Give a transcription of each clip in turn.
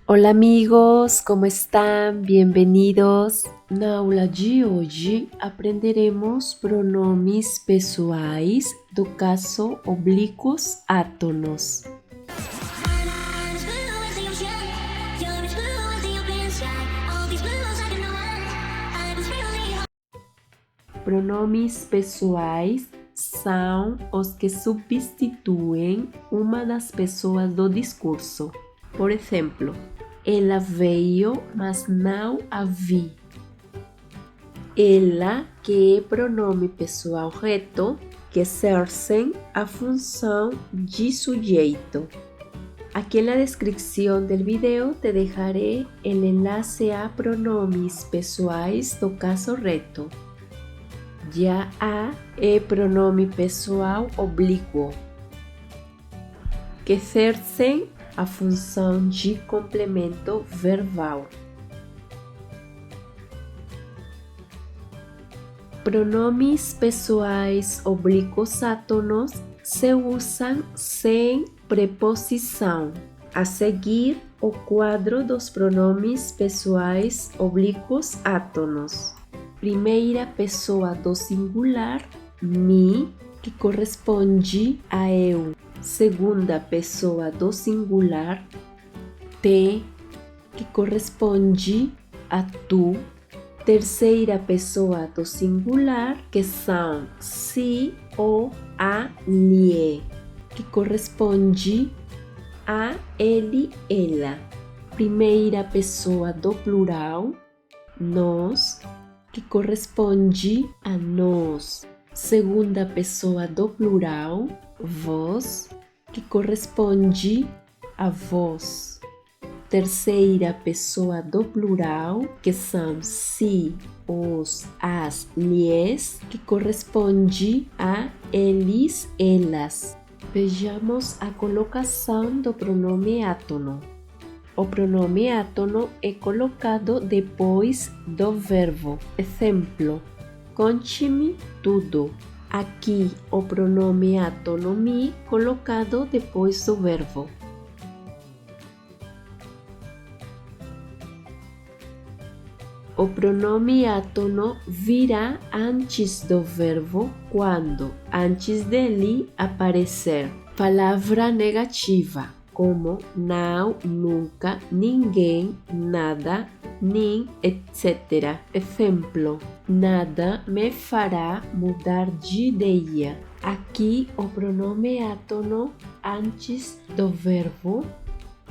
Olá amigos, como estão? Bem-vindos! Na aula de hoje aprenderemos pronomes pessoais do caso oblíquos átonos. Pronomes pessoais são os que substituem uma das pessoas do discurso. Por exemplo, ela veio, mas não a vi. Ela, que é pronome pessoal reto, que exercem a função de sujeito. Aqui na descrição do vídeo te deixaré o enlace a pronomes pessoais do caso reto. Já a é pronome pessoal oblíquo, que exercem a função de complemento verbal. Pronomes pessoais oblíquos átonos se usam sem preposição. A seguir, o quadro dos pronomes pessoais oblíquos átonos. Primeira pessoa do singular, me, que corresponde a eu. Segunda pessoa do singular, te, que corresponde a tu. Terceira pessoa do singular, que são si ou a lhe, que corresponde a ele, ela. Primeira pessoa do plural, nós, que corresponde a nós. Segunda pessoa do plural, vós, que corresponde a vós. Terceira pessoa do plural, que são si, os, as, lhes, que corresponde a eles, elas. Vejamos a colocação do pronome átono. O pronome átono é colocado depois do verbo. Exemplo: conte-me tudo. Aqui o pronome átono me colocado depois do verbo. O pronome átono virá antes do verbo quando antes dele aparecer palavra negativa, como não, nunca, ninguém, nada, nem, etc. Exemplo: nada me fará mudar de ideia. Aqui o pronome átono antes do verbo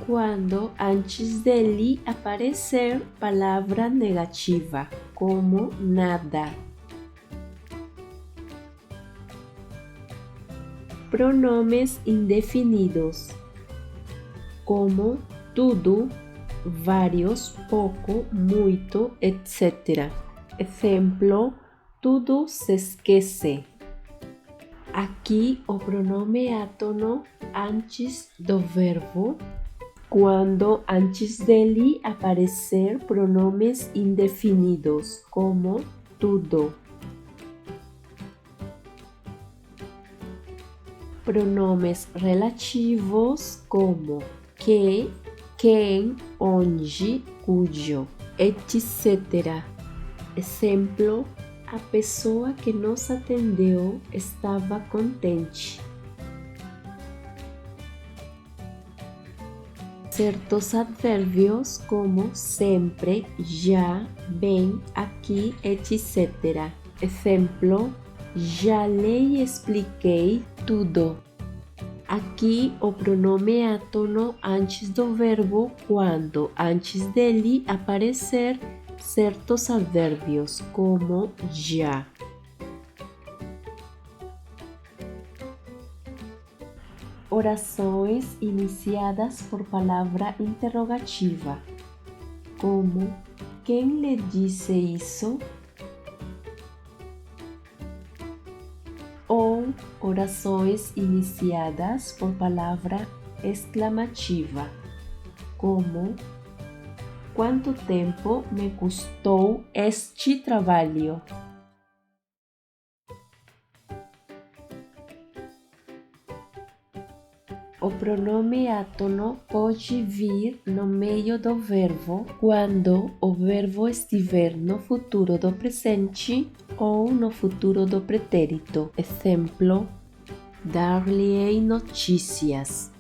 quando antes dele aparecer palavra negativa, como nada. Pronomes indefinidos, como tudo, vários, pouco, muito, etc. Exemplo: tudo se esquece. Aqui o pronome átono antes do verbo, quando antes dele aparecer pronomes indefinidos, como tudo. Pronomes relativos, como que, quem, onde, cujo, etc. Exemplo: a pessoa que nos atendeu estava contente. Certos advérbios, como sempre, já, bem, aqui, etc. Exemplo: já lhe expliquei tudo. Aqui o pronome átono antes do verbo quando antes dele aparecer certos advérbios, como já. Orações iniciadas por palavra interrogativa, como quem lhe disse isso? Ou orações iniciadas por palavra exclamativa, como quanto tempo me custou este trabalho? O pronome átono pode vir no meio do verbo quando o verbo estiver no futuro do presente ou no futuro do pretérito. Exemplo, dar-lhe-ei notícias.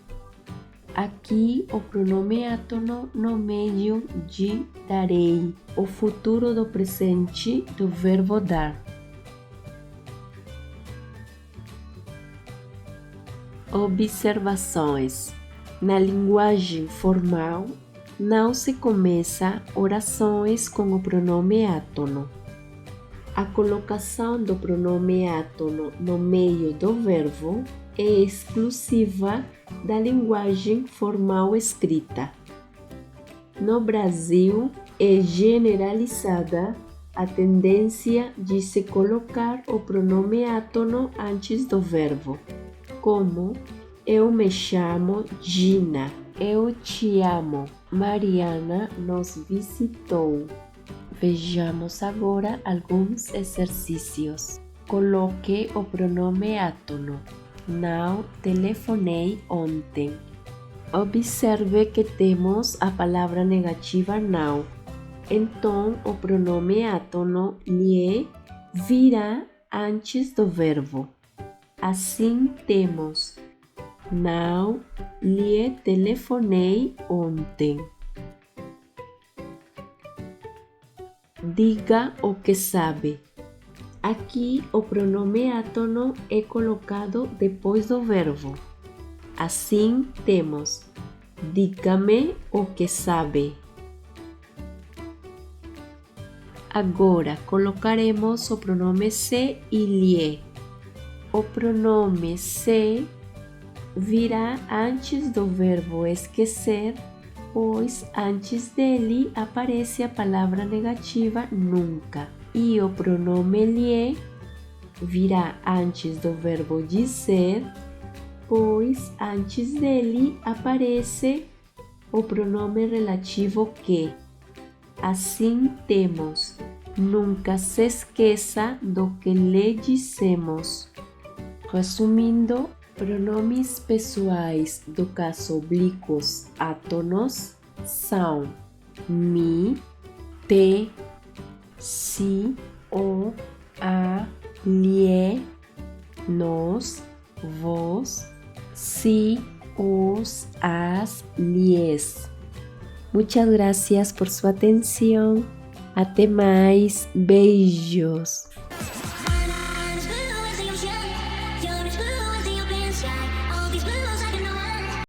Aqui o pronome átono no meio de darei, o futuro do presente do verbo dar. Observações. Na linguagem formal, não se começa orações com o pronome átono. A colocação do pronome átono no meio do verbo é exclusiva da linguagem formal escrita. No Brasil, é generalizada a tendência de se colocar o pronome átono antes do verbo, como eu me chamo Gina, eu te amo, Mariana nos visitou. Vejamos agora alguns exercícios. Coloque o pronome átono. Não telefonei ontem. Observe que temos a palavra negativa não. Então, o pronome átono lhe virá antes do verbo. Assim temos: não lhe telefonei ontem. Diga o que sabe. Aqui o pronome átono é colocado depois do verbo. Assim temos: diga-me o que sabe. Agora colocaremos o pronome se e lhe. O pronome se virá antes do verbo esquecer, pois antes dele aparece a palavra negativa nunca. E o pronome lhe virá antes do verbo dizer, pois antes dele aparece o pronome relativo que. Assim temos: nunca se esqueça do que lhe dissemos. Resumindo, pronomes pessoais do caso oblíquos átonos são mi, te, si, o, a, lhe, nos, vos, si, os, as, lhes. Muchas gracias por su atención. Até mais. Beijos.